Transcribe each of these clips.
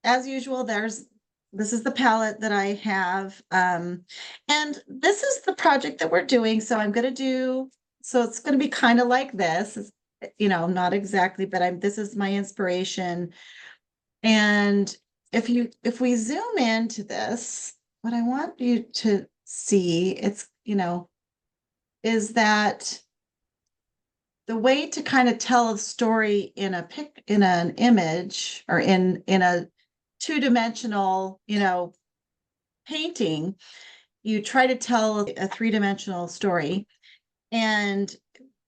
as usual, this is the palette that I have. And this is the project that we're doing. So so it's going to be kind of like this. Not exactly, but this is my inspiration. And if we zoom into this, what I want you to see, is that the way to kind of tell a story in an image or in a two-dimensional, painting, you try to tell a three-dimensional story, and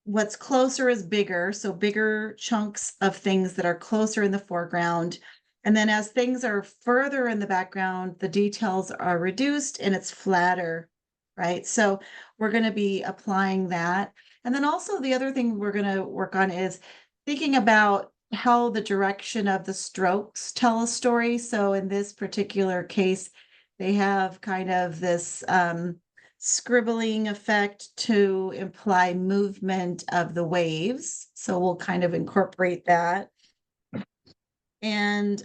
what's closer is bigger, so bigger chunks of things that are closer in the foreground. And then as things are further in the background, the details are reduced and it's flatter, right? So we're going to be applying that. And then also the other thing we're going to work on is thinking about how the direction of the strokes tell a story. So in this particular case, they have kind of this scribbling effect to imply movement of the waves. So we'll kind of incorporate that. And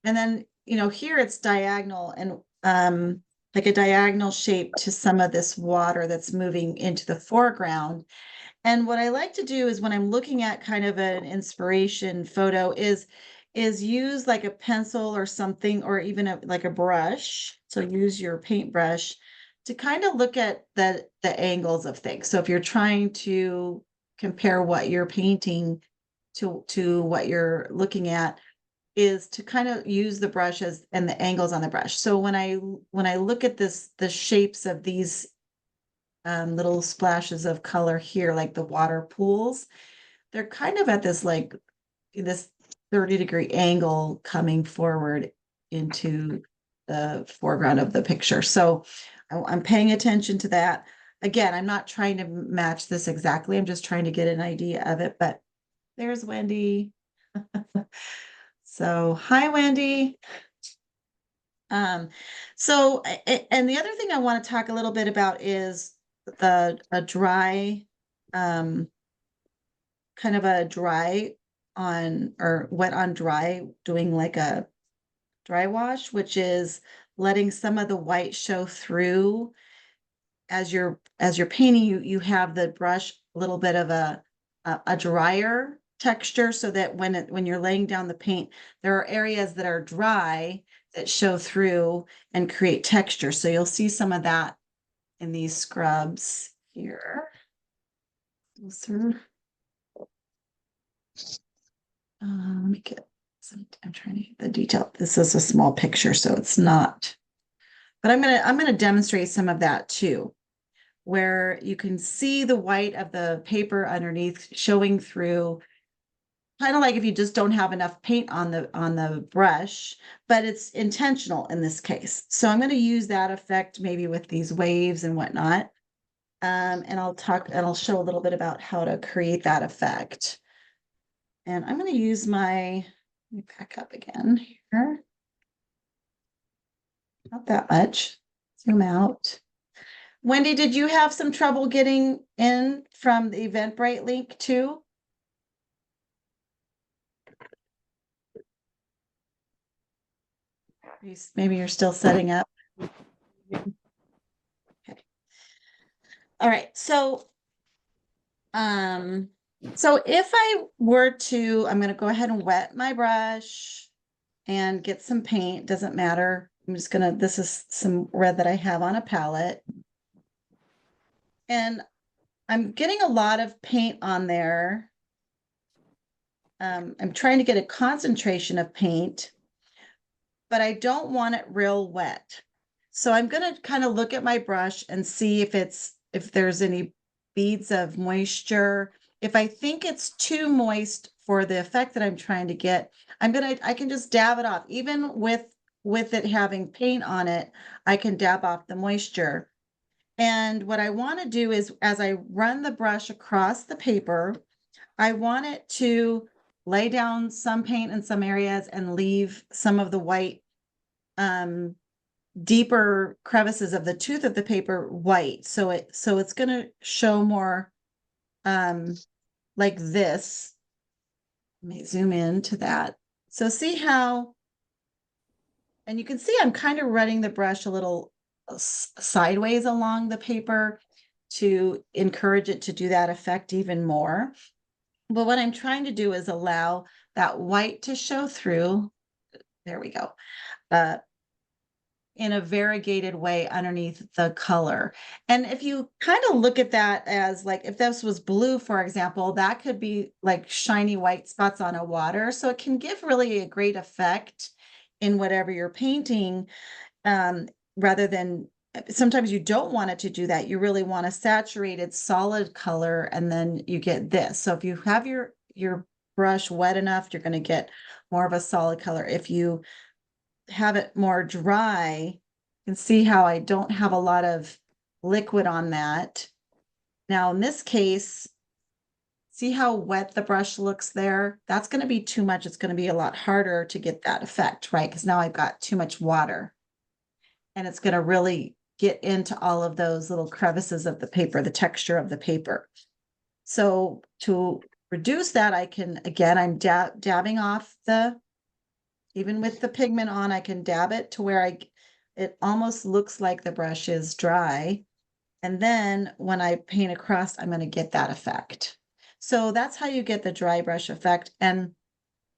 then, here it's diagonal and like a diagonal shape to some of this water that's moving into the foreground. And what I like to do is when I'm looking at kind of an inspiration photo is use like a pencil or something, or even like a brush. So use your paintbrush to kind of look at the angles of things. So if you're trying to compare what you're painting to what you're looking at, is to kind of use the brushes and the angles on the brush. So when I look at the shapes of these little splashes of color here, like the water pools, they're kind of at this 30-degree angle coming forward into the foreground of the picture. So I'm paying attention to that. Again, I'm not trying to match this exactly. I'm just trying to get an idea of it. But there's Wendy. So hi, Wendy. Um, and the other thing I want to talk a little bit about is a dry, um, kind of a dry on or wet on dry, doing like a dry wash, which is letting some of the white show through as you're painting. You have the brush a little bit of a drier texture, so that when you're laying down the paint, there are areas that are dry that show through and create texture. So you'll see some of that in these scrubs here. Closer. Let me get some. I'm trying to get the detail. This is a small picture, so it's not. But I'm gonna demonstrate some of that too, where you can see the white of the paper underneath showing through, kind of like if you just don't have enough paint on the brush, but it's intentional in this case. So I'm going to use that effect maybe with these waves and whatnot. And I'll show a little bit about how to create that effect. And I'm going to use let me back up again here. Not that much. Zoom out. Wendy, did you have some trouble getting in from the Eventbrite link too? Maybe you're still setting up. Okay. All right. So if I were to, I'm going to go ahead and wet my brush and get some paint. Doesn't matter. This is some red that I have on a palette. And I'm getting a lot of paint on there. I'm trying to get a concentration of paint, but I don't want it real wet. So I'm going to kind of look at my brush and see if there's any beads of moisture. If I think it's too moist for the effect that I'm trying to get, I can just dab it off. Even with it having paint on it, I can dab off the moisture. And what I want to do is, as I run the brush across the paper, I want it to lay down some paint in some areas and leave some of the white, deeper crevices of the tooth of the paper white. So it's going to show more like this. Let me zoom in to that. So see how And you can see I'm kind of running the brush a little sideways along the paper to encourage it to do that effect even more. But what I'm trying to do is allow that white to show through. There we go. In a variegated way underneath the color. And if you kind of look at that as like, if this was blue, for example, that could be like shiny white spots on a water. So it can give really a great effect in whatever you're painting, rather than sometimes you don't want it to do that. You really want a saturated solid color, and then you get this. So if you have your brush wet enough, you're going to get more of a solid color. If you have it more dry, you can see how I don't have a lot of liquid on that. Now in this case, see how wet the brush looks there? That's going to be too much. It's going to be a lot harder to get that effect, right? Because now I've got too much water. And it's going to really get into all of those little crevices of the paper, the texture of the paper. So to reduce that, I can, again, I'm dabbing off even with the pigment on, I can dab it to where it almost looks like the brush is dry. And then when I paint across, I'm going to get that effect. So that's how you get the dry brush effect. And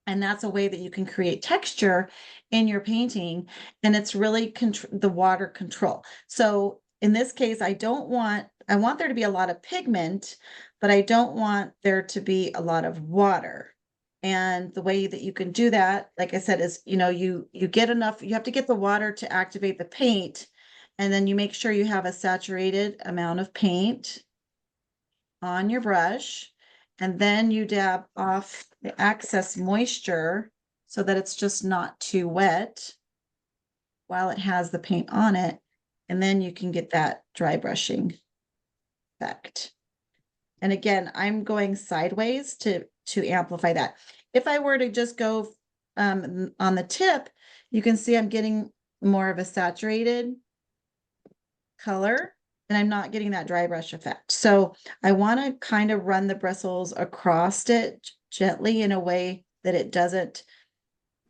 that's a way that you can create texture in your painting. And it's really the water control. So in this case, I want there to be a lot of pigment, but I don't want there to be a lot of water. And the way that you can do that, like I said, is, you get enough, you have to get the water to activate the paint. And then you make sure you have a saturated amount of paint on your brush. And then you dab off the excess moisture so that it's just not too wet while it has the paint on it. And then you can get that dry brushing effect. And again, I'm going sideways to amplify that. If I were to just go on the tip, you can see I'm getting more of a saturated color, and I'm not getting that dry brush effect. So I want to kind of run the bristles across it gently in a way that it doesn't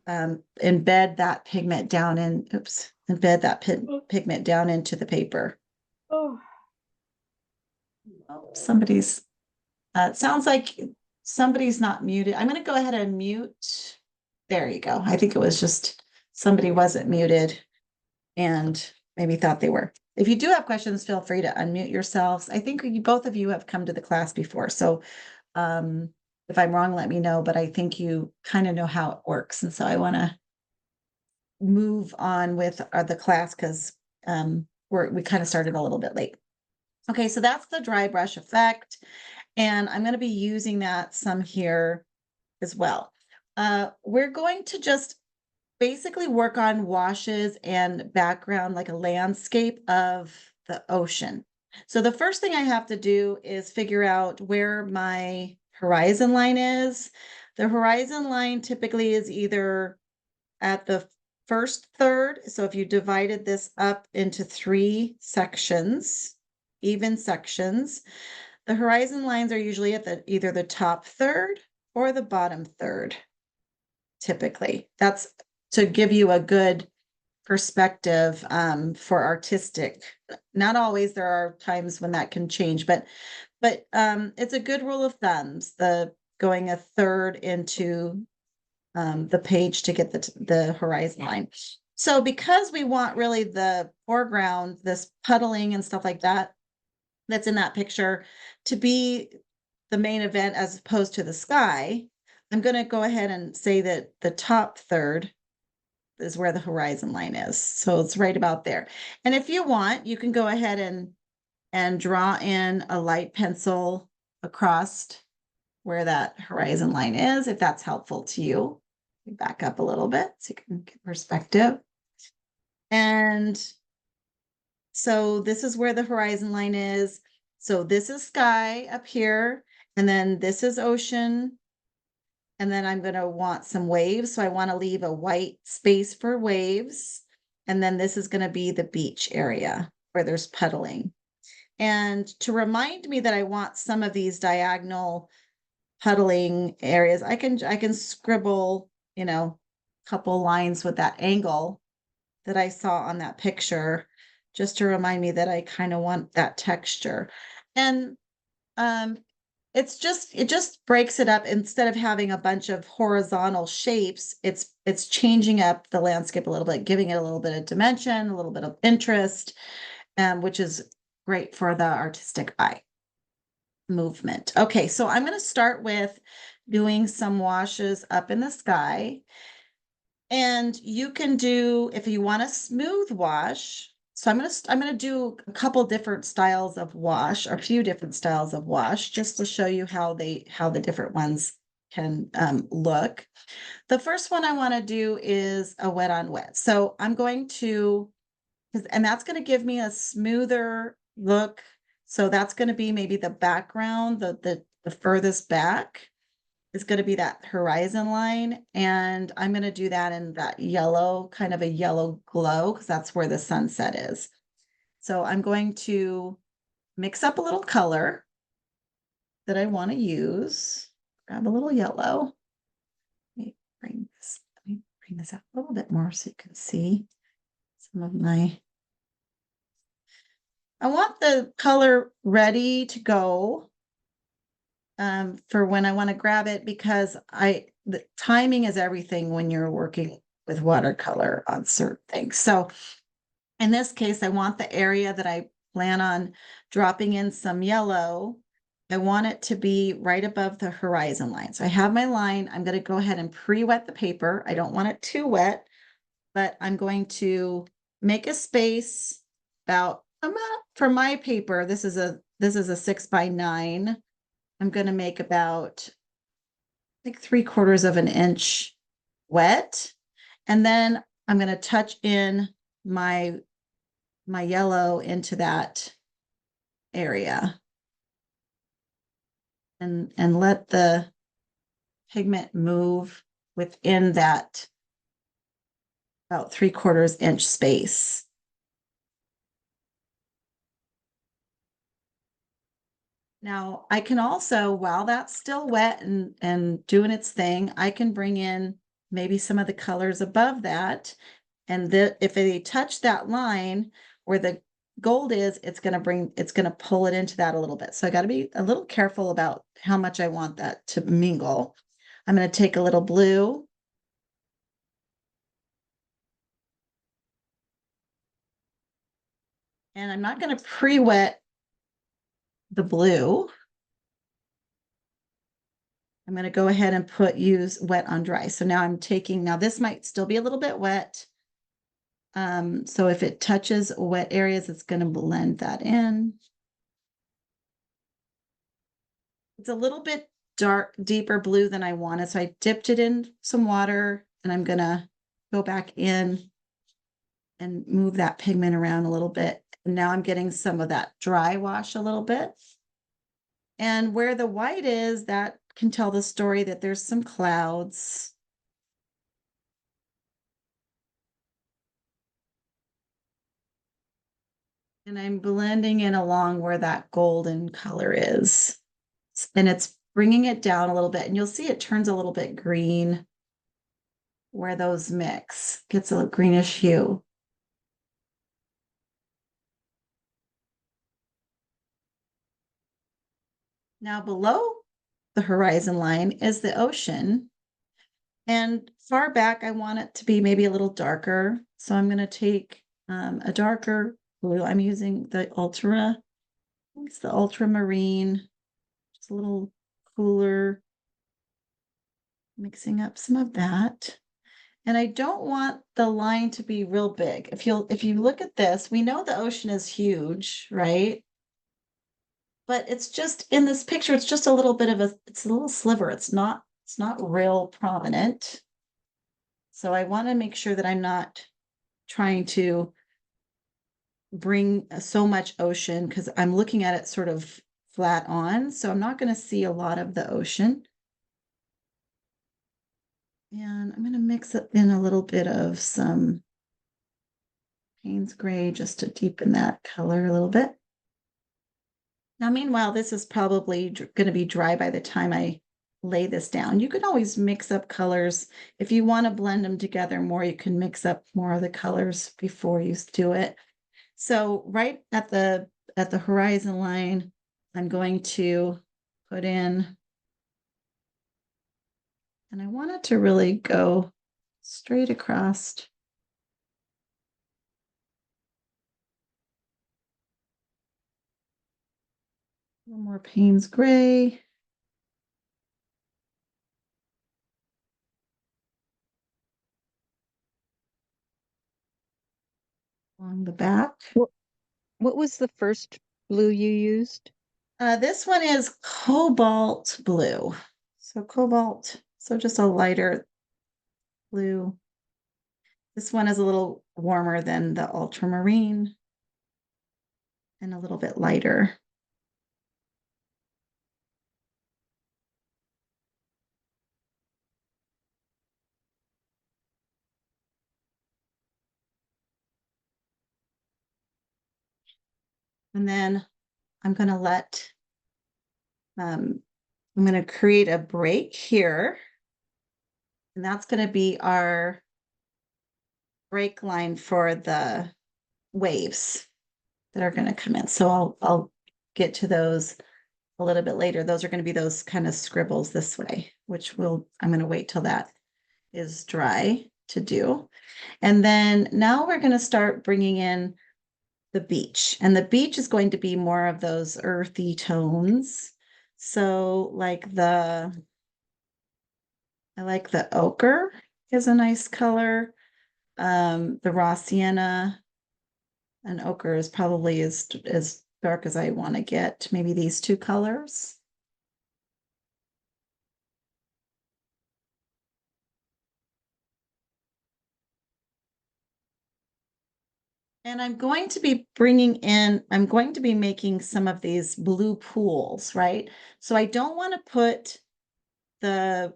embed that pigment down embed that pigment down into the paper. Oh, somebody's, it sounds like somebody's not muted. I'm going to go ahead and mute. There you go. I think it was just somebody wasn't muted and maybe thought they were. If you do have questions, feel free to unmute yourselves. I think both of you have come to the class before. So if I'm wrong, let me know, but I think you kind of know how it works. And so I want to move on with the class because we kind of started a little bit late. Okay, so that's the dry brush effect. And I'm going to be using that some here as well. We're going to just basically work on washes and background, like a landscape of the ocean. So the first thing I have to do is figure out where my horizon line is. The horizon line typically is either at the first third. So if you divided this up into 3 sections, even sections, the horizon lines are usually at either the top third or the bottom third. Typically, that's to give you a good perspective for artistic. Not always, there are times when that can change, but it's a good rule of thumbs, the going a third into the page to get the horizon line. So because we want really the foreground, this puddling and stuff like that, that's in that picture, to be the main event as opposed to the sky, I'm going to go ahead and say that the top third is where the horizon line is. So it's right about there. And if you want, you can go ahead and draw in a light pencil across where that horizon line is, if that's helpful to you. Back up a little bit so you can get perspective. And so this is where the horizon line is. So this is sky up here, and then this is ocean. And then I'm going to want some waves. So I want to leave a white space for waves. And then this is going to be the beach area where there's puddling. And to remind me that I want some of these diagonal puddling areas, I can scribble, a couple lines with that angle that I saw on that picture, just to remind me that I kind of want that texture. And um, it just breaks it up. Instead of having a bunch of horizontal shapes, it's changing up the landscape a little bit, giving it a little bit of dimension, a little bit of interest, which is great for the artistic eye movement. Okay, so I'm going to start with doing some washes up in the sky. And you can do, if you want a smooth wash, so I'm gonna do a couple different styles of wash, or a few different styles of wash, just to show you how the different ones can look. The first one I want to do is a wet on wet. So I'm going to, and that's going to give me a smoother look. So that's going to be maybe the background, the furthest back is going to be that horizon line. And I'm going to do that in that yellow, kind of a yellow glow, because that's where the sunset is. So I'm going to mix up a little color that I want to use. Grab a little yellow. Let me bring this up a little bit more so you can see some of my. I want the color ready to go for when I want to grab it, because the timing is everything when you're working with watercolor on certain things. So in this case, I want the area that I plan on dropping in some yellow. I want it to be right above the horizon line. So I have my line. I'm going to go ahead and pre-wet the paper. I don't want it too wet, but I'm going to make a space about for my paper. This is a 6x9. I'm going to make about like 3/4 of an inch wet. And then I'm going to touch in my yellow into that area and let the pigment move within that about 3/4 inch space. Now I can also, while that's still wet and doing its thing, I can bring in maybe some of the colors above that. And if they touch that line where the gold is, it's going to pull it into that a little bit. So I got to be a little careful about how much I want that to mingle. I'm going to take a little blue. And I'm not going to pre-wet the blue. I'm going to go ahead and use wet on dry. So now now this might still be a little bit wet. So if it touches wet areas, it's going to blend that in. It's a little bit deeper blue than I wanted. So I dipped it in some water, and I'm going to go back in and move that pigment around a little bit. And now I'm getting some of that dry wash a little bit. And where the white is, that can tell the story that there's some clouds. And I'm blending in along where that golden color is. And it's bringing it down a little bit. And you'll see it turns a little bit green where those mix, gets a greenish hue. Now below the horizon line is the ocean. And far back, I want it to be maybe a little darker. So I'm going to take a darker blue. I'm using it's the ultramarine, just a little cooler, mixing up some of that. And I don't want the line to be real big. If you look at this, we know the ocean is huge, right? But it's just in this picture, it's just a little bit of it's a little sliver. It's not real prominent. So I want to make sure that I'm not trying to bring so much ocean, because I'm looking at it sort of flat on. So I'm not going to see a lot of the ocean. And I'm going to mix it in a little bit of some Payne's gray just to deepen that color a little bit. Now, meanwhile, this is probably going to be dry by the time I lay this down. You can always mix up colors. If you want to blend them together more, you can mix up more of the colors before you do it. So right at the horizon line, I'm going to put in, and I want it to really go straight across. A little more Payne's gray. Along the back. What was the first blue you used? This one is cobalt blue. So cobalt, so just a lighter blue. This one is a little warmer than the ultramarine and a little bit lighter. And then I'm going to I'm going to create a break here. And that's going to be our break line for the waves that are going to come in. So I'll get to those a little bit later. Those are going to be those kind of scribbles this way, which I'm going to wait till that is dry to do. And then now we're going to start bringing in the beach, and the beach is going to be more of those earthy tones. So I like the ochre is a nice color. The raw sienna and ochre is probably as dark as I want to get, maybe these two colors. And I'm going to be making some of these blue pools, right? So I don't want to put the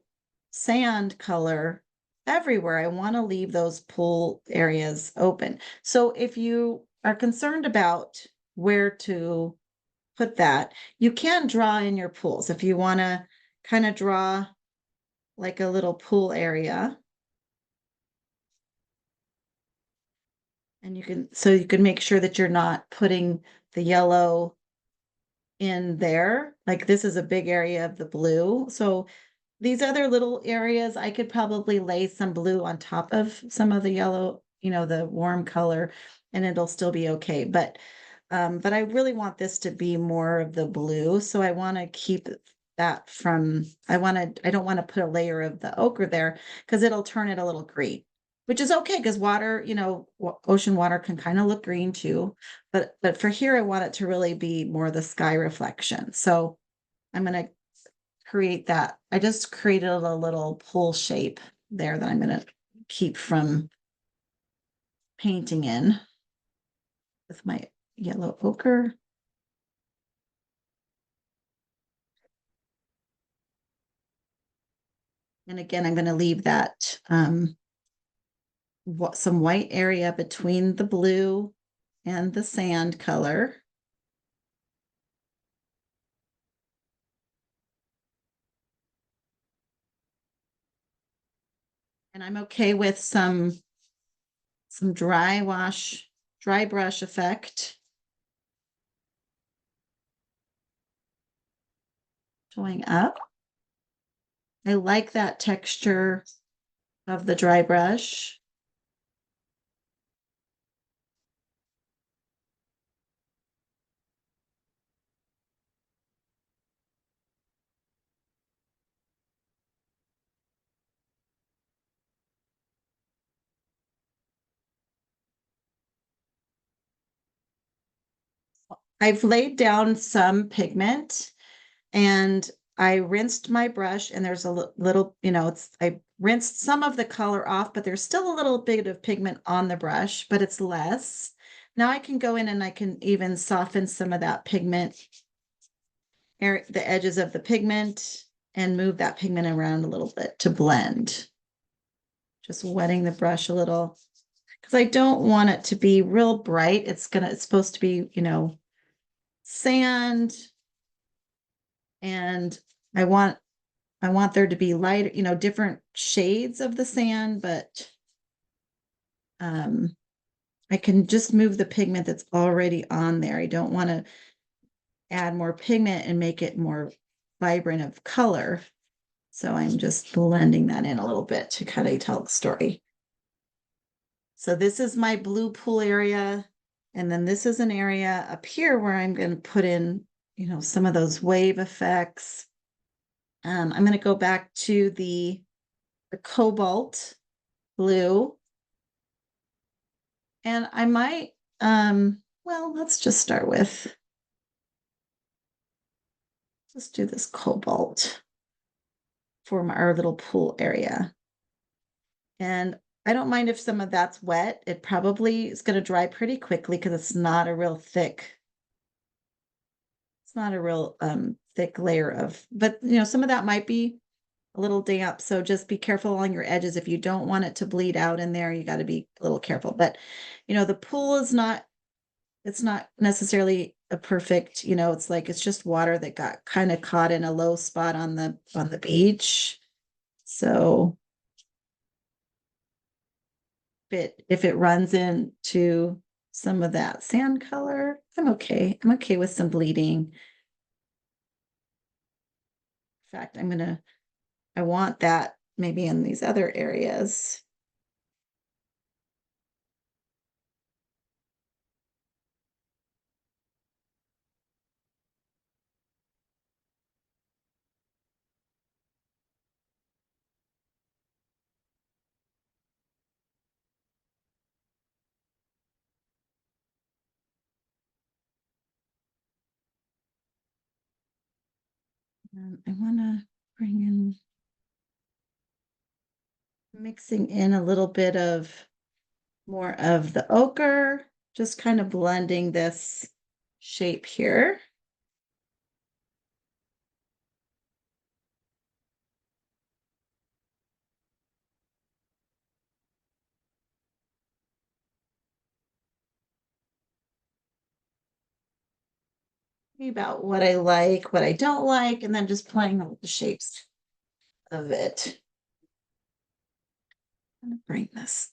sand color everywhere. I want to leave those pool areas open. So if you are concerned about where to put that, you can draw in your pools. If you want to kind of draw like a little pool area, and you can make sure that you're not putting the yellow in there. Like this is a big area of the blue. So these other little areas, I could probably lay some blue on top of some of the yellow, the warm color, and it'll still be okay. But I really want this to be more of the blue. So I want to keep that I don't want to put a layer of the ochre there because it'll turn it a little green, which is okay because water, ocean water can kind of look green too. But for here, I want it to really be more the sky reflection. So I'm going to create that. I just created a little pool shape there that I'm going to keep from painting in with my yellow ochre. And again, I'm going to leave that some white area between the blue and the sand color. And I'm okay with some dry brush effect showing up. I like that texture of the dry brush. I've laid down some pigment and I rinsed my brush, and there's a little, I rinsed some of the color off, but there's still a little bit of pigment on the brush, but it's less. Now I can go in and I can even soften some of that pigment, the edges of the pigment, and move that pigment around a little bit to blend. Just wetting the brush a little because I don't want it to be real bright. It's supposed to be, sand. And I want I want there to be light, different shades of the sand, but I can just move the pigment that's already on there. I don't want to add more pigment and make it more vibrant of color. So I'm just blending that in a little bit to kind of tell the story. So this is my blue pool area. And then this is an area up here where I'm going to put in, some of those wave effects. I'm going to go back to the cobalt blue. And I might, well, let's just start with, let's do this cobalt for our little pool area. And I don't mind if some of that's wet. It probably is going to dry pretty quickly because it's not a real thick, it's not a real thick layer of, but some of that might be a little damp. So just be careful along your edges. If you don't want it to bleed out in there, you got to be a little careful. But the pool is not, it's not necessarily a perfect, it's like it's just water that got kind of caught in a low spot on the beach. So if it runs into some of that sand color, I'm okay. I'm okay with some bleeding. In fact, I want that maybe in these other areas. I want to bring in, mixing in a little bit of more of the ochre, just kind of blending this shape here. About what I like, what I don't like, and then just playing with the shapes of it. I'm gonna bring this.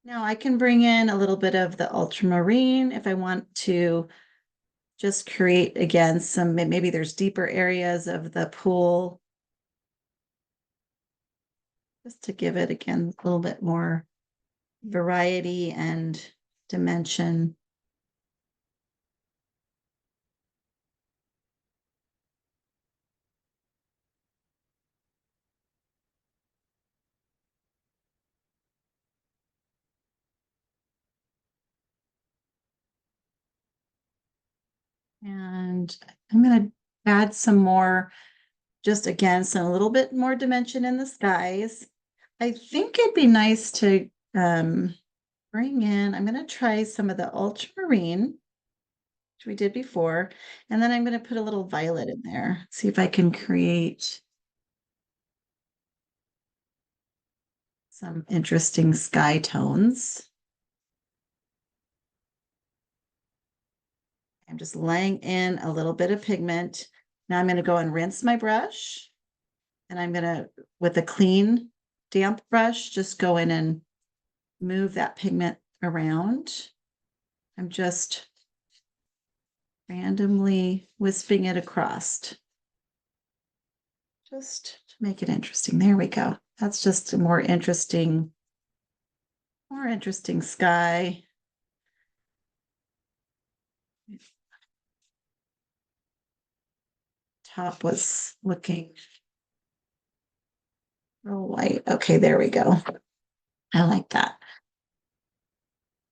Now I can bring in a little bit of the ultramarine if I want to just create again some, maybe there's deeper areas of the pool. Just to give it again a little bit more variety and dimension. And I'm going to add some more, just again, some a little bit more dimension in the skies. I think it'd be nice to bring in, I'm going to try some of the ultramarine, which we did before, and then I'm going to put a little violet in there, see if I can create some interesting sky tones. I'm just laying in a little bit of pigment. Now I'm going to go and rinse my brush, and I'm going to, with a clean, damp brush, just go in and move that pigment around. I'm just randomly wisping it across, just to make it interesting. There we go. That's just a more interesting sky. Top was looking real white. Okay, there we go. I like that.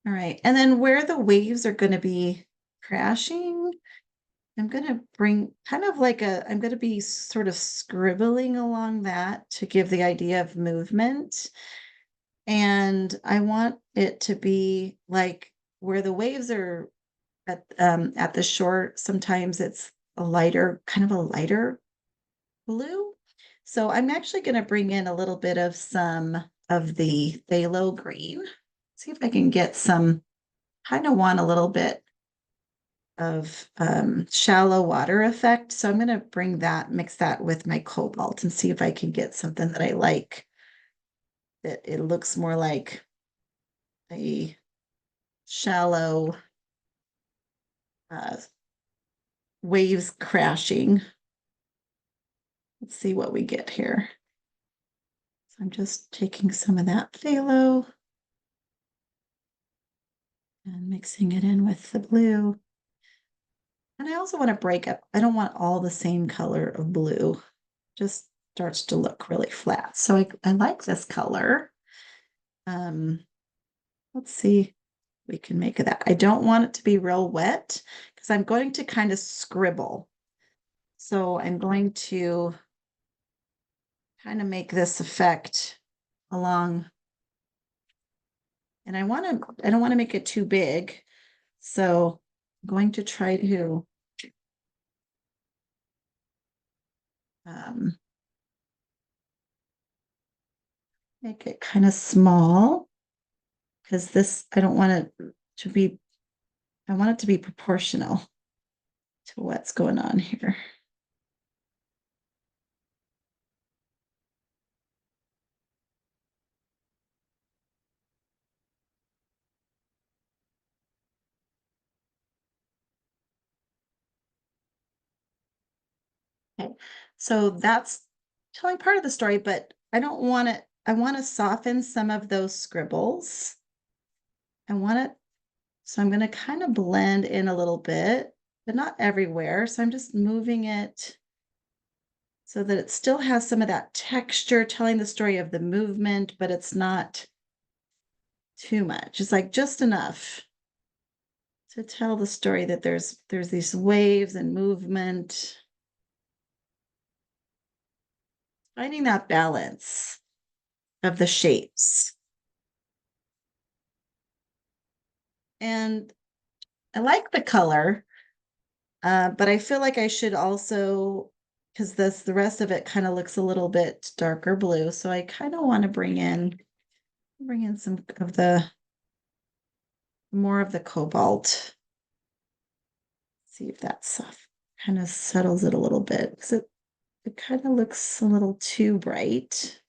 All right. And then where the waves are going to be crashing, I'm going to bring kind of like I'm going to be sort of scribbling along that to give the idea of movement. And I want it to be like where the waves are at the shore, sometimes it's kind of a lighter blue. So I'm actually going to bring in a little bit of some of the phthalo green. See if I can get some kind of want a little bit of shallow water effect. So I'm going to bring that, mix that with my cobalt and see if I can get something that I like. That it looks more like a shallow uh, waves crashing. Let's see what we get here. So I'm just taking some of that phthalo and mixing it in with the blue. And I also want to break up. I don't want all the same color of blue. Just starts to look really flat. So I like this color. Let's see we can make of that. I don't want it to be real wet because I'm going to kind of scribble. So I'm going to kind of make this effect along. And I don't want to make it too big. So I'm going to try to make it kind of small because this, I don't want it to be, I want it to be proportional to what's going on here. Okay, so that's telling part of the story, but I don't want it, I want to soften some of those scribbles. I want it, so I'm going to kind of blend in a little bit, but not everywhere. So I'm just moving it so that it still has some of that texture, telling the story of the movement, but it's not too much. It's like just enough to tell the story that there's these waves and movement. Finding that balance of the shapes. And I like the color, but I feel like I should also, because the rest of it kind of looks a little bit darker blue. So I kind of want to bring in some of the more of the cobalt. See if that stuff kind of settles it a little bit because it kind of looks a little too bright.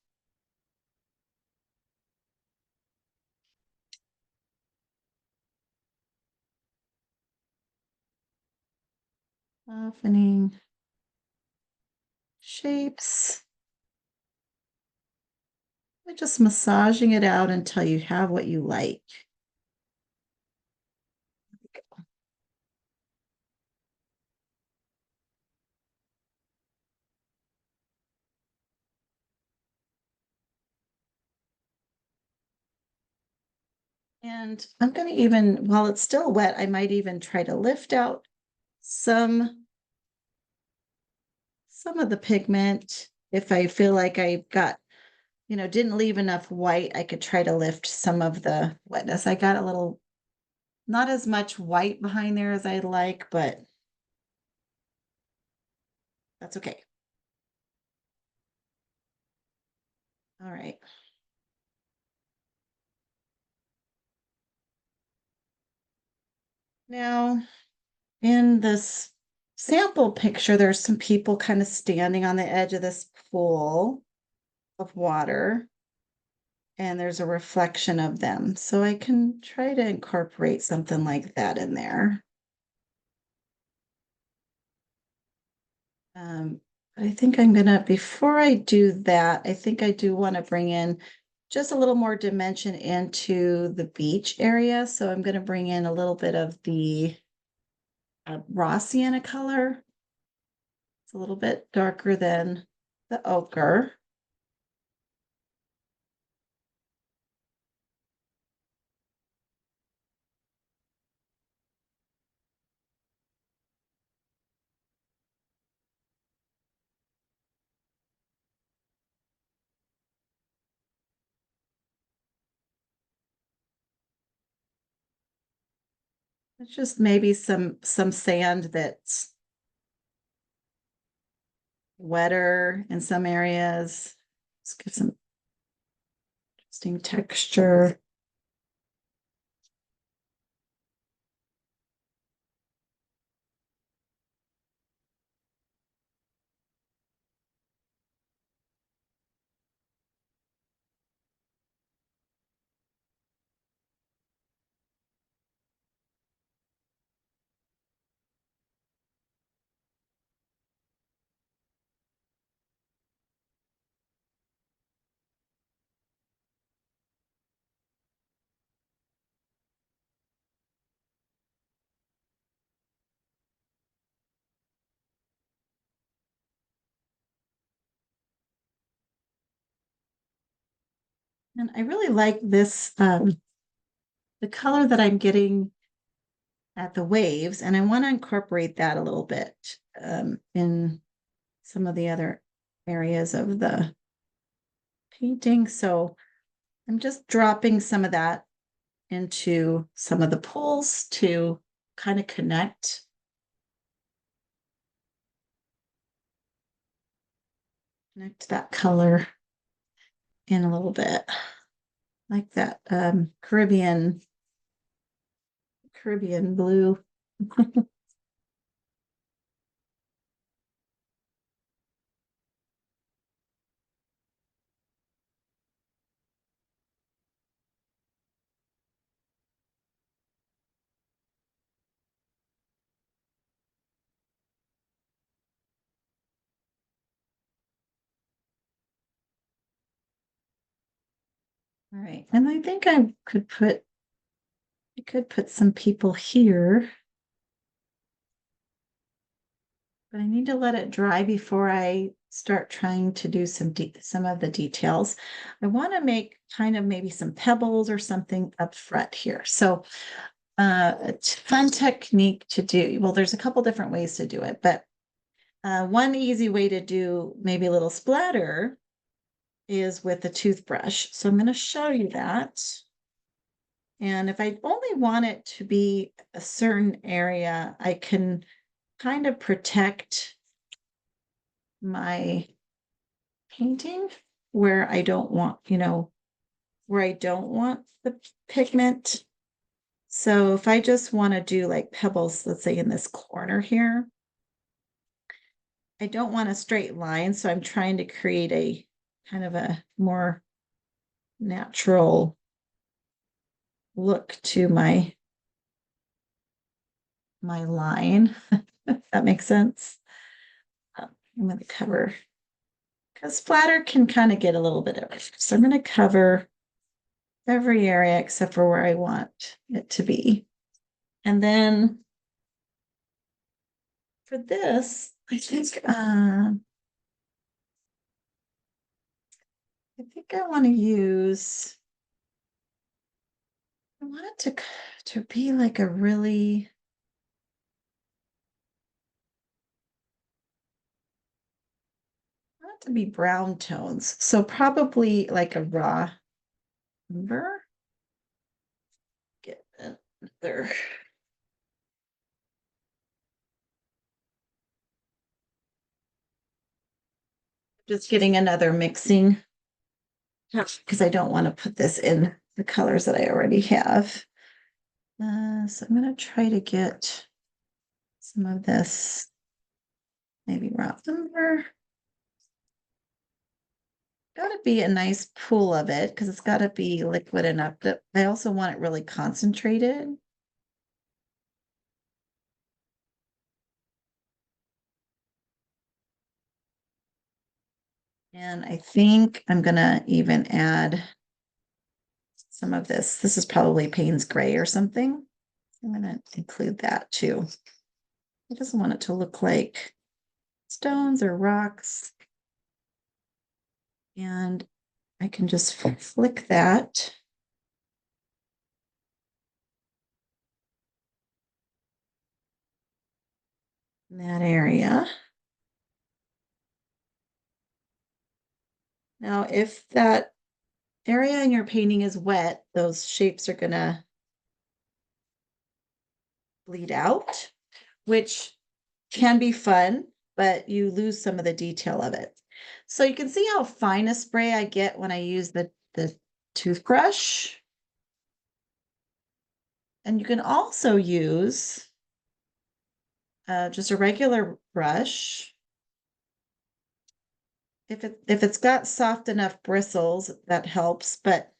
Softening shapes. Just massaging it out until you have what you like. And I'm going to even, while it's still wet, I might even try to lift out some of the pigment. If I feel like I've got, didn't leave enough white, I could try to lift some of the wetness. I got a little, not as much white behind there as I'd like, but that's okay. All right. Now, in this sample picture, there's some people kind of standing on the edge of this pool of water, and there's a reflection of them. So I can try to incorporate something like that in there. But I think I'm gonna, before I do that, I think I do want to bring in just a little more dimension into the beach area. So I'm gonna bring in a little bit of the raw sienna color. It's a little bit darker than the ochre. It's just maybe some sand that's wetter in some areas. Let's give some interesting texture. And I really like this, the color that I'm getting at the waves, and I want to incorporate that a little bit in some of the other areas of the painting. So I'm just dropping some of that into some of the pools to kind of connect. Connect that color in a little bit, like that Caribbean blue. All right, and I think I could put some people here, but I need to let it dry before I start trying to do some of the details. I want to make kind of maybe some pebbles or something up front here. So a fun technique to do. Well, there's a couple different ways to do it, but one easy way to do maybe a little splatter is with a toothbrush. So I'm going to show you that. And if I only want it to be a certain area, I can kind of protect my painting where I don't want, where I don't want the pigment. So if I just want to do like pebbles, let's say in this corner here, I don't want a straight line. So I'm trying to create a kind of a more natural look to my line. That makes sense. I'm going to cover, because splatter can kind of get a little bit of it. So I'm going to cover every area except for where I want it to be. And then for this, I think I want to use, I want it to be like a really, I want it to be brown tones. So probably like a raw umber. Get another. Just getting another mixing because I don't want to put this in the colors that I already have. So I'm going to try to get some of this, maybe raw umber. Got to be a nice pool of it because it's got to be liquid enough. But I also want it really concentrated. And I think I'm going to even add some of this. This is probably Payne's Gray or something. I'm going to include that too. I just want it to look like stones or rocks. And I can just flick that. In that area. Now, if that area in your painting is wet, those shapes are going to bleed out, which can be fun, but you lose some of the detail of it. So you can see how fine a spray I get when I use the toothbrush. And you can also use just a regular brush. If it's got soft enough bristles, that helps. But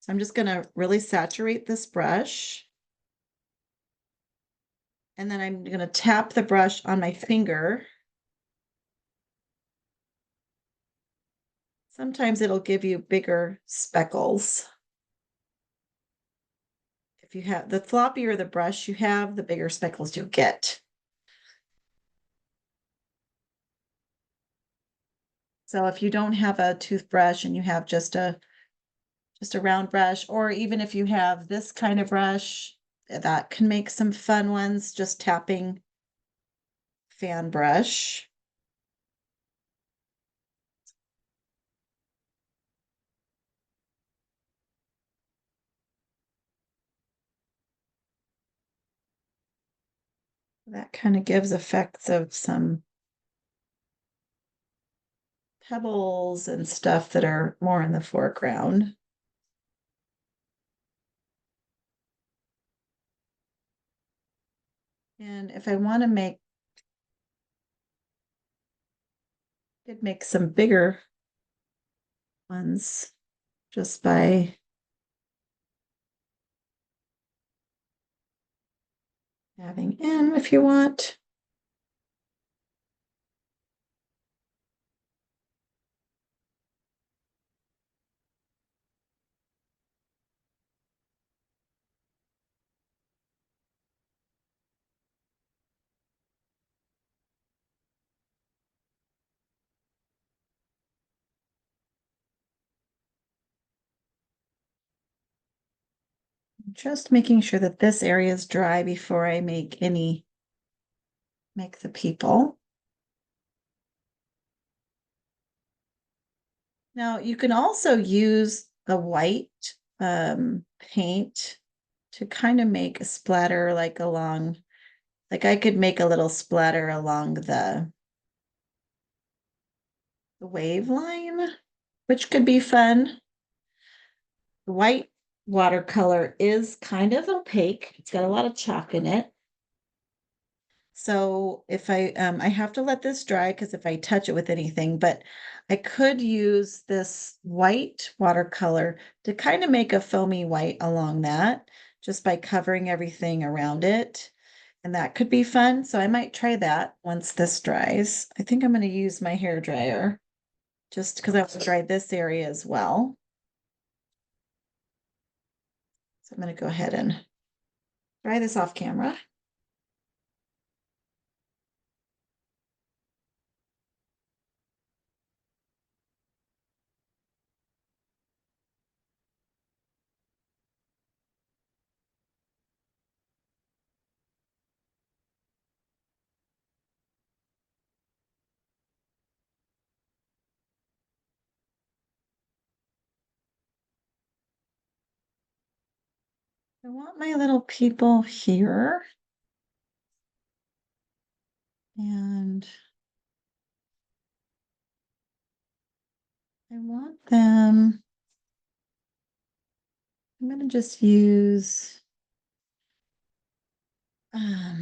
so I'm just going to really saturate this brush. And then I'm going to tap the brush on my finger. Sometimes it'll give you bigger speckles. If you have the floppier the brush you have, the bigger speckles you get. So if you don't have a toothbrush and you have just just a round brush, or even if you have this kind of brush, that can make some fun ones, just tapping fan brush. That kind of gives effects of some pebbles and stuff that are more in the foreground. And if I want to make, could make some bigger ones just by having in if you want. Just making sure that this area is dry before I make the people. Now you can also use the white paint to kind of make a splatter like along, like I could make a little splatter along the wave line, which could be fun. The white watercolor is kind of opaque. It's got a lot of chalk in it. So if I have to let this dry because if I touch it with anything, but I could use this white watercolor to kind of make a foamy white along that just by covering everything around it. And that could be fun. So I might try that once this dries. I think I'm going to use my hair dryer just because I want to dry this area as well. So I'm going to go ahead and dry this off camera. I want my little people here. And I want them, I'm going to just use, I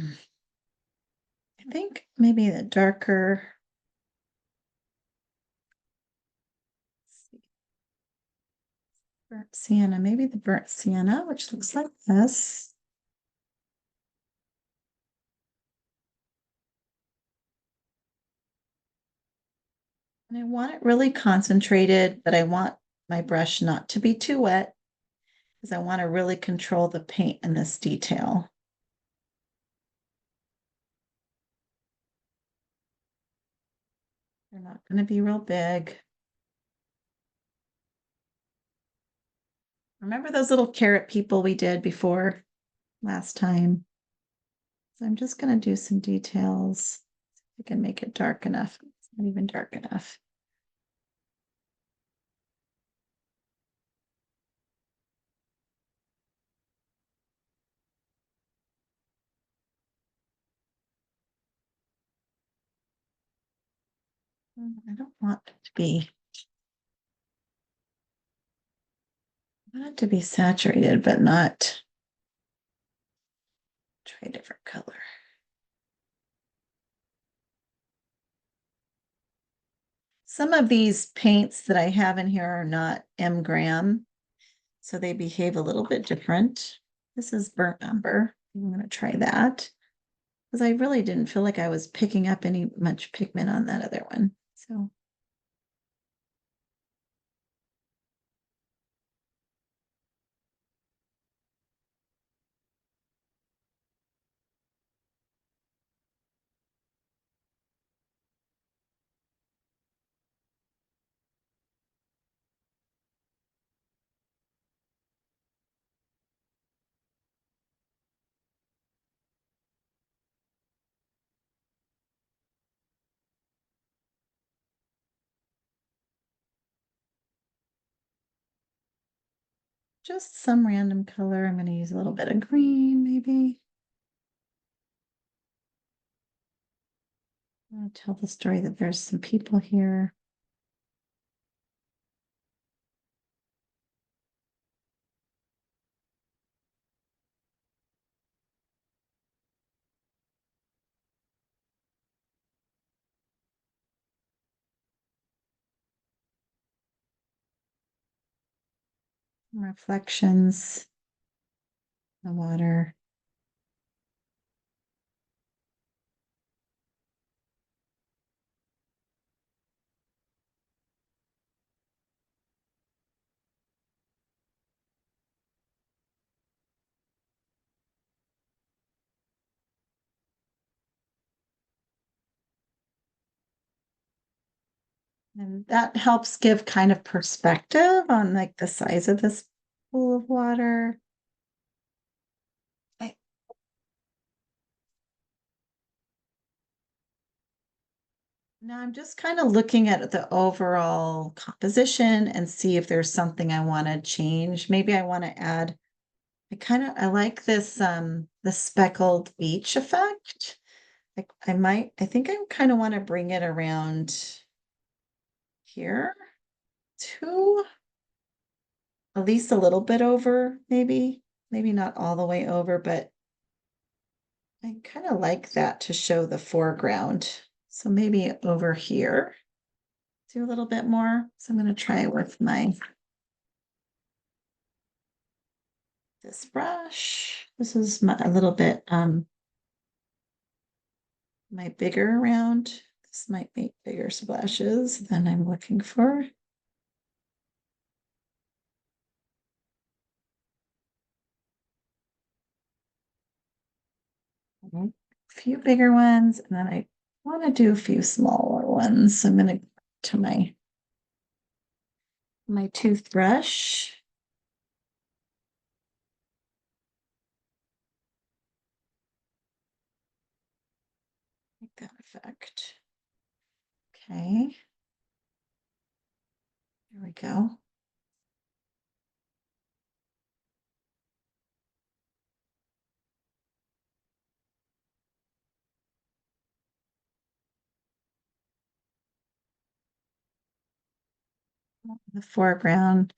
think maybe the darker, burnt sienna, maybe the burnt sienna, which looks like this. And I want it really concentrated, but I want my brush not to be too wet because I want to really control the paint in this detail. They're not going to be real big. Remember those little carrot people we did before last time? So I'm just going to do some details. I can make it dark enough. It's not even dark enough. I don't want it to be, I want it to be saturated, but not, try a different color. Some of these paints that I have in here are not M gram, so they behave a little bit different. This is burnt umber. I'm going to try that because I really didn't feel like I was picking up any much pigment on that other one. So just some random color. I'm going to use a little bit of green, maybe. I'll tell the story that there's some people here. Reflections, the water. And that helps give kind of perspective on like the size of this pool of water. I, now I'm just kind of looking at the overall composition and see if there's something I want to change. Maybe I want to add, I like this the speckled beach effect. Like I think I kind of want to bring it around here too. At least a little bit over, maybe not all the way over, but I kind of like that to show the foreground. So maybe over here, do a little bit more. So I'm going to try it with this brush. This is a little bit my bigger round. This might make bigger splashes than I'm looking for. A few bigger ones, and then I want to do a few smaller ones. So I'm going to my toothbrush. Make that effect. Okay. There we go. The foreground,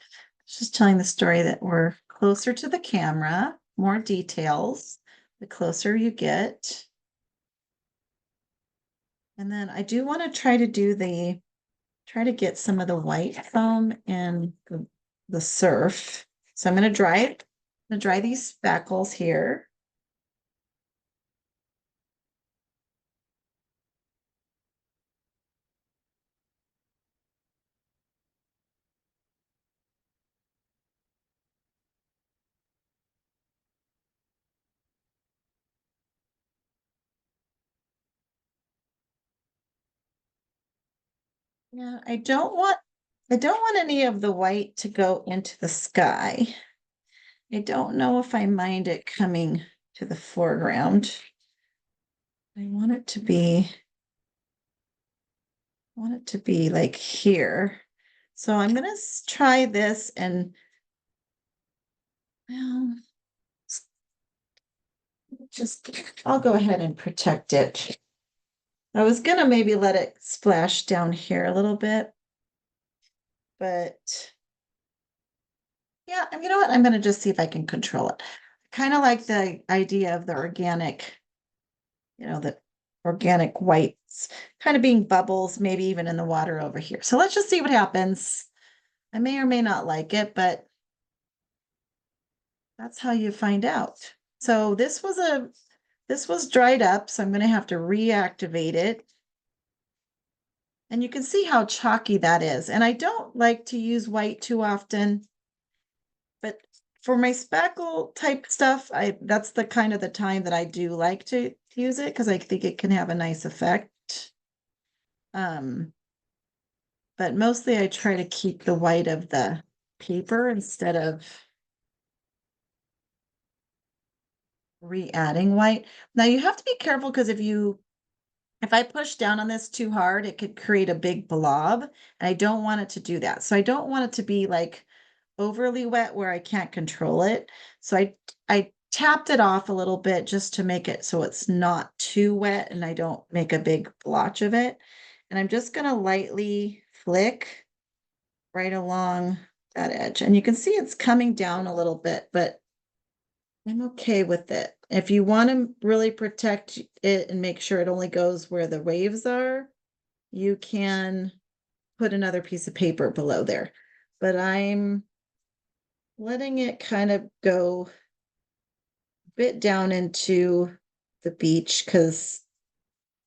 just telling the story that we're closer to the camera, more details, the closer you get. And then I do want to try to get some of the white foam in the surf. So I'm going to dry it. I'm going to dry these speckles here. Yeah, I don't want any of the white to go into the sky. I don't know if I mind it coming to the foreground. I want it to be like here. So I'm going to try this and well, just, I'll go ahead and protect it. I was going to maybe let it splash down here a little bit, but yeah, and you know what? I'm going to just see if I can control it. Kind of like the idea of the organic, the organic whites kind of being bubbles, maybe even in the water over here. So let's just see what happens. I may or may not like it, but that's how you find out. So this was dried up, so I'm going to have to reactivate it. And you can see how chalky that is. And I don't like to use white too often, but for my spackle type stuff, that's the kind of the time that I do like to use it because I think it can have a nice effect. But mostly I try to keep the white of the paper instead of re-adding white. Now you have to be careful because if I push down on this too hard, it could create a big blob, and I don't want it to do that. So I don't want it to be like overly wet where I can't control it. So I tapped it off a little bit just to make it so it's not too wet and I don't make a big blotch of it. And I'm just gonna lightly flick right along that edge. And you can see it's coming down a little bit, but I'm okay with it. If you want to really protect it and make sure it only goes where the waves are, you can put another piece of paper below there. But I'm letting it kind of go a bit down into the beach because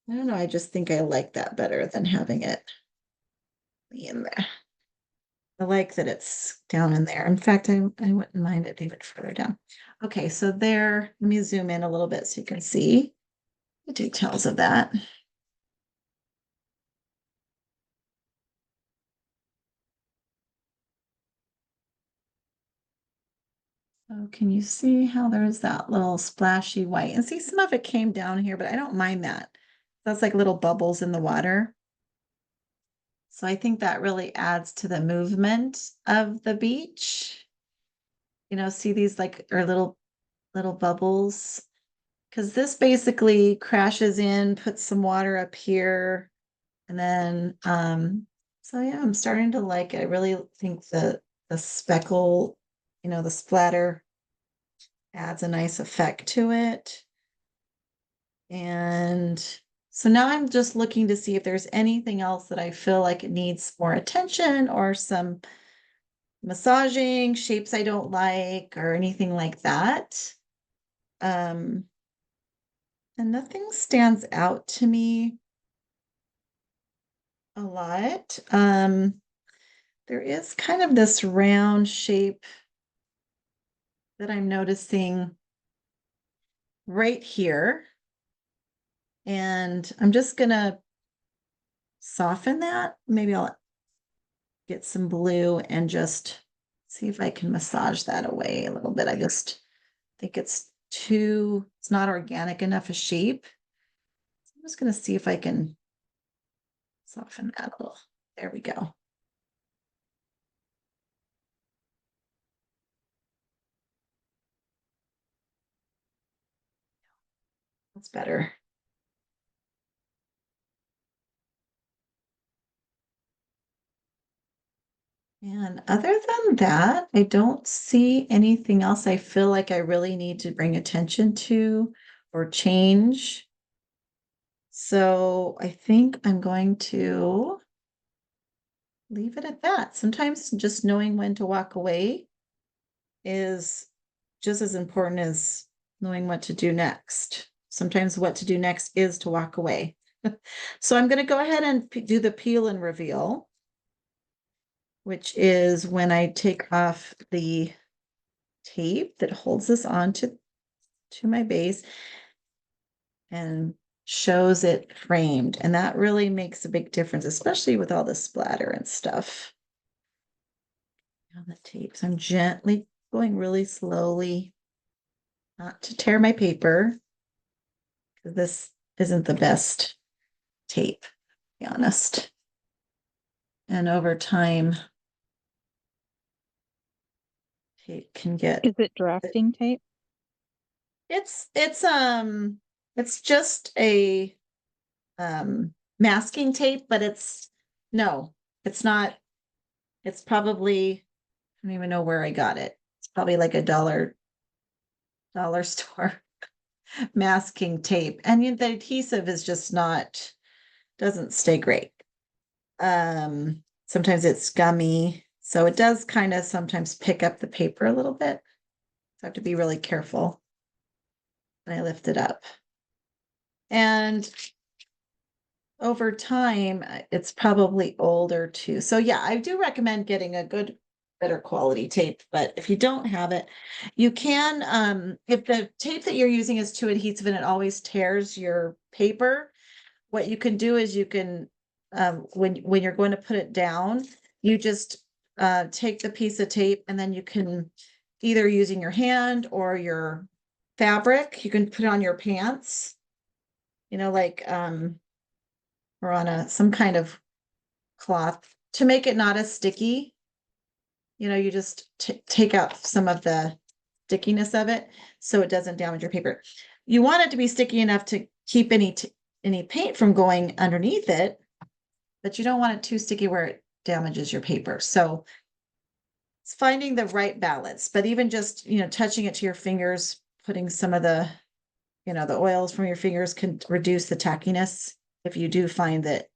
I don't know, I just think I like that better than having it in there. I like that it's down in there. In fact, I wouldn't mind it even further down. Okay, so there, let me zoom in a little bit so you can see the details of that. So can you see how there's that little splashy white? And see, some of it came down here, but I don't mind that. That's like little bubbles in the water. So I think that really adds to the movement of the beach. You know, see these like are little bubbles. Because this basically crashes in, puts some water up here, and then so yeah, I'm starting to like it. I really think the speckle, you know, the splatter adds a nice effect to it. And so now I'm just looking to see if there's anything else that I feel like it needs more attention or some massaging, shapes I don't like, or anything like that. And nothing stands out to me a lot. There is kind of this round shape that I'm noticing right here. And I'm just gonna soften that. Maybe I'll get some blue and just see if I can massage that away a little bit. I just think it's not organic enough a shape. I'm just gonna see if I can soften that a little. There we go. That's better. And other than that, I don't see anything else I feel like I really need to bring attention to or change. So I think I'm going to leave it at that. Sometimes just knowing when to walk away is just as important as knowing what to do next. Sometimes what to do next is to walk away. So I'm going to go ahead and do the peel and reveal, which is when I take off the tape that holds this onto my base and shows it framed. And that really makes a big difference, especially with all the splatter and stuff on the tape. So I'm gently going really slowly, not to tear my paper, because this isn't the best tape, to be honest. And over time, tape can get Is it drafting tape? it's it's just a masking tape, but no, it's not. It's probably, I don't even know where I got it. It's probably like a dollar store masking tape. And the adhesive is just not, doesn't stay great. Sometimes it's gummy. So it does kind of sometimes pick up the paper a little bit. So I have to be really careful when I lift it up. And over time, it's probably older too. So yeah, I do recommend getting a good, better quality tape. But if you don't have it, you can, if the tape that you're using is too adhesive and it always tears your paper, what you can do is you can, when you're going to put it down, you just take the piece of tape and then you can either using your hand or your fabric, you can put it on your pants, like or on some kind of cloth to make it not as sticky. you just take out some of the stickiness of it so it doesn't damage your paper. You want it to be sticky enough to keep any paint from going underneath it, but you don't want it too sticky where it damages your paper. So it's finding the right balance, but even just, touching it to your fingers, putting some of the, the oils from your fingers can reduce the tackiness if you do find that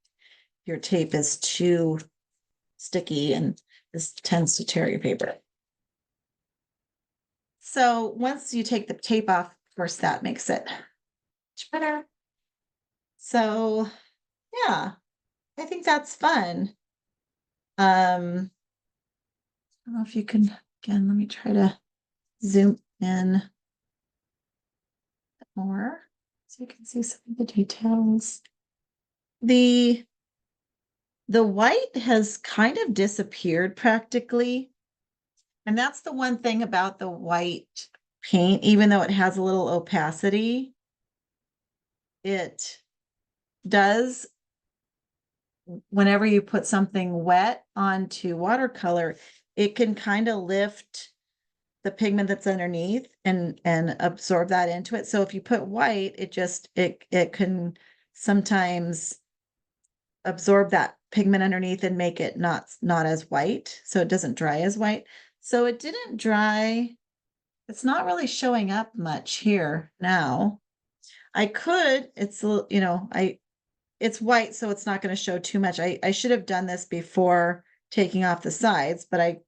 your tape is too sticky and this tends to tear your paper. So once you take the tape off, of course, that makes it much better. So yeah, I think that's fun. I don't know if you can, again, let me try to zoom in more so you can see some of the details. The white has kind of disappeared practically. And that's the one thing about the white paint, even though it has a little opacity, it does, whenever you put something wet onto watercolor, it can kind of lift the pigment that's underneath and absorb that into it. So if you put white, it can sometimes absorb that pigment underneath and make it not as white, so it doesn't dry as white. So it didn't dry. It's not really showing up much here now. I could, it's it's white, so it's not going to show too much. I should have done this before taking off the sides, but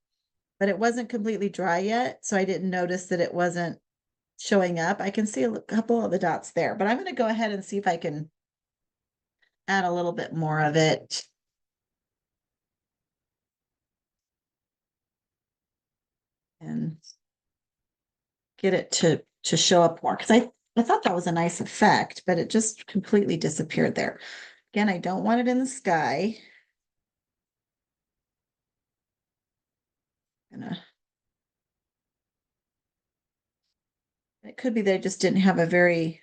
it wasn't completely dry yet, so I didn't notice that it wasn't showing up. I can see a couple of the dots there, but I'm going to go ahead and see if I can add a little bit more of it. And get it to show up more, because I thought that was a nice effect, but it just completely disappeared there. Again, I don't want it in the sky. It could be that I just didn't have a very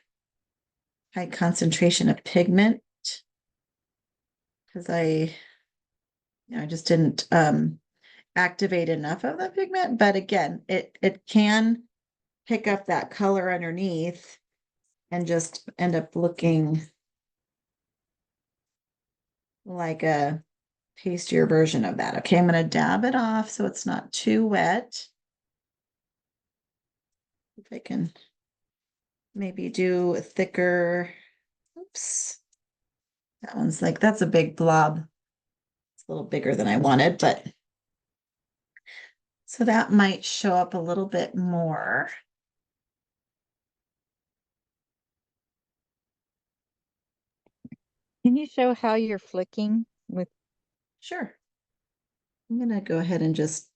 high concentration of pigment because I just didn't activate enough of the pigment. But again, it can pick up that color underneath and just end up looking like a pastier version of that. Okay, I'm going to dab it off so it's not too wet. If I can maybe do a thicker, oops. That one's that's a big blob. It's a little bigger than I wanted, but so that might show up a little bit more. Can you show how you're flicking with? Sure. I'm going to go ahead and just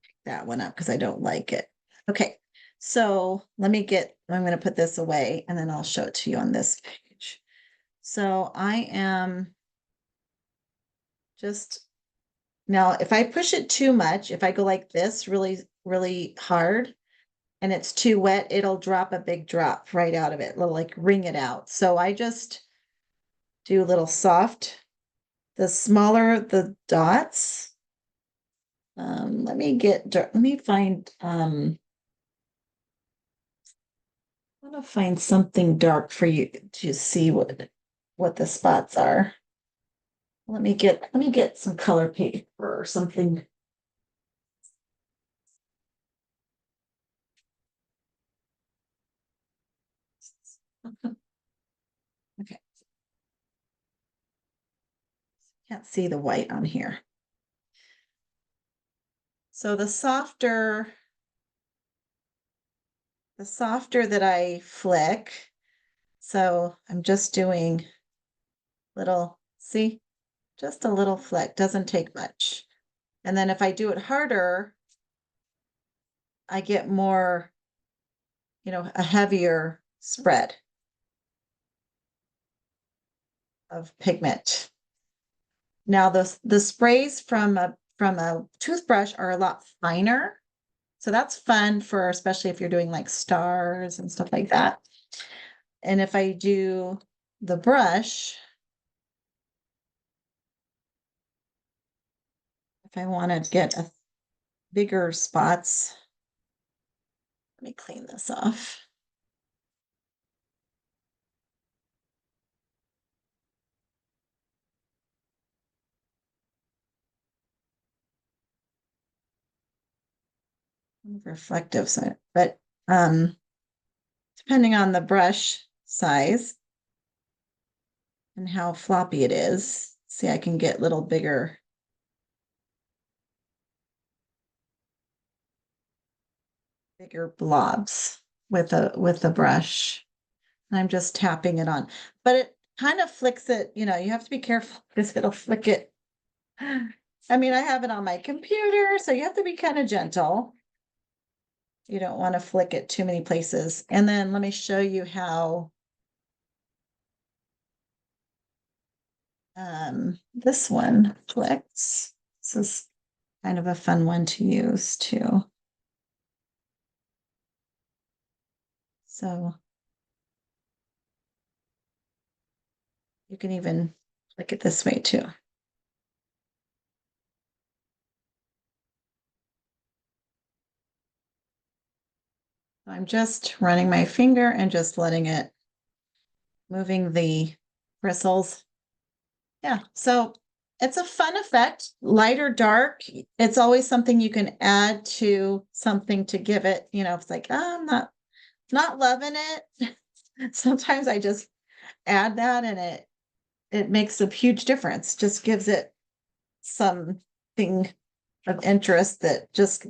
pick that one up because I don't like it. Okay. So I'm going to put this away and then I'll show it to you on this page. So I am just, now if I push it too much, if I go like this really, really hard and it's too wet, it'll drop a big drop right out of it. It'll wring it out. So I just do a little soft. The smaller the dots, let me find, I want to find something dark for you to see what the spots are. Let me get some color paper or something. Okay. Can't see the white on here. So the softer that I flick, so I'm just doing little, see, just a little flick, doesn't take much. And then if I do it harder, I get more, a heavier spread of pigment. Now the sprays from a toothbrush are a lot finer. So that's fun for, especially if you're doing like stars and stuff like that. And if I do the brush, if I want to get bigger spots. Let me clean this off. Reflective side, but depending on the brush size and how floppy it is, see, I can get little bigger blobs with a brush. And I'm just tapping it on, but it kind of flicks it, you know, you have to be careful because it'll flick it. I mean, I have it on my computer, so you have to be kind of gentle. You don't want to flick it too many places. And then let me show you how this one flicks. This is kind of a fun one to use too. So you can even flick it this way too. I'm just running my finger and just letting it, moving the bristles. Yeah, so it's a fun effect, light or dark. It's always something you can add to something to give it, you know, it's like, oh, I'm not loving it. Sometimes I just add that and it makes a huge difference. Just gives it something of interest that just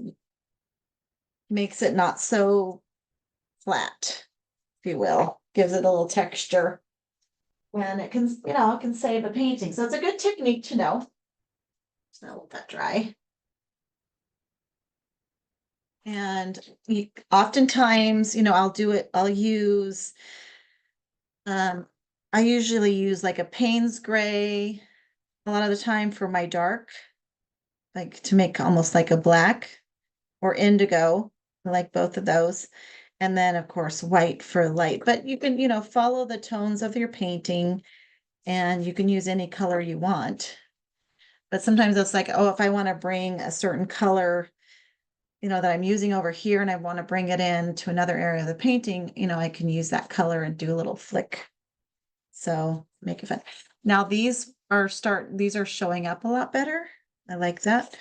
makes it not so flat, if you will, gives it a little texture. And it can, you know, it can save a painting. So it's a good technique to know. So I'll let that dry. And oftentimes, you know, I'll use, I usually use like a Payne's gray a lot of the time for my dark, like to make almost like a black or indigo. I like both of those. And then of course, white for light, but you can, you know, follow the tones of your painting and you can use any color you want. But sometimes it's like, oh, if I want to bring a certain color, you know, that I'm using over here and I want to bring it in to another area of the painting, you know, I can use that color and do a little flick. So make it fun. Now these are showing up a lot better. I like that.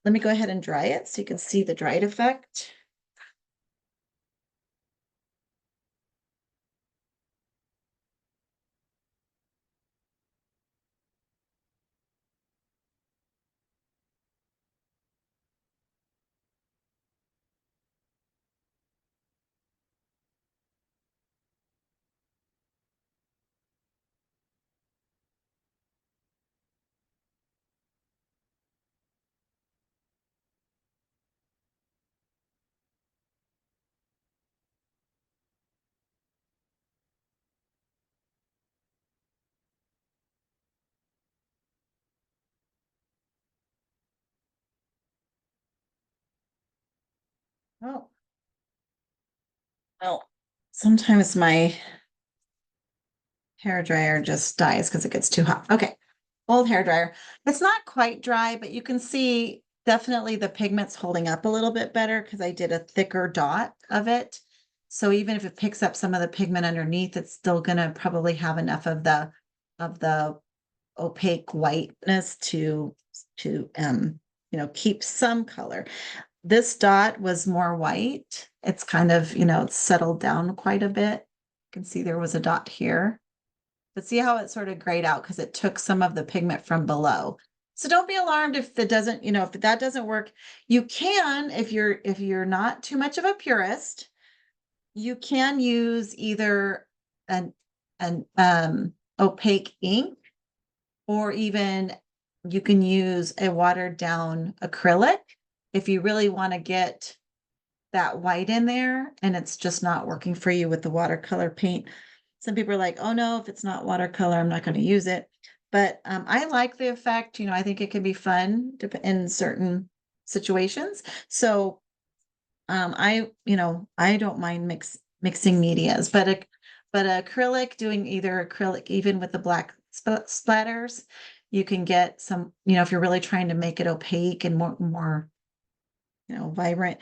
Let me go ahead and dry it so you can see the dried effect. Oh, well, sometimes my hair dryer just dies because it gets too hot. Okay, old hair dryer. It's not quite dry, but you can see definitely the pigment's holding up a little bit better because I did a thicker dot of it. So even if it picks up some of the pigment underneath, it's still gonna probably have enough of the opaque whiteness to you know, keep some color. This dot was more white. It's kind of, you know, it's settled down quite a bit. You can see there was a dot here. But see how it sort of grayed out because it took some of the pigment from below. So don't be alarmed if it doesn't, you know, if that doesn't work. You can, if you're not too much of a purist, you can use either an opaque ink or even you can use a watered down acrylic if you really want to get that white in there and it's just not working for you with the watercolor paint. Some people are like, oh no, if it's not watercolor, I'm not going to use it. But I like the effect. You know, I think it can be fun in certain situations. So you know, I don't mind mixing medias, but acrylic, doing either acrylic, even with the black splatters, you can get some, you know, if you're really trying to make it opaque and more vibrant,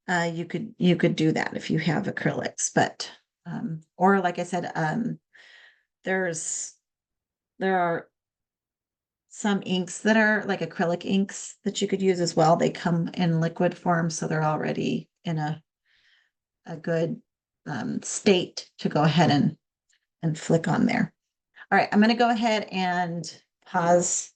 you could do that if you have acrylics, but or like I said, there are some inks that are like acrylic inks that you could use as well. They come in liquid form, so they're already in a good state to go ahead and flick on there. All right, I'm going to go ahead and pause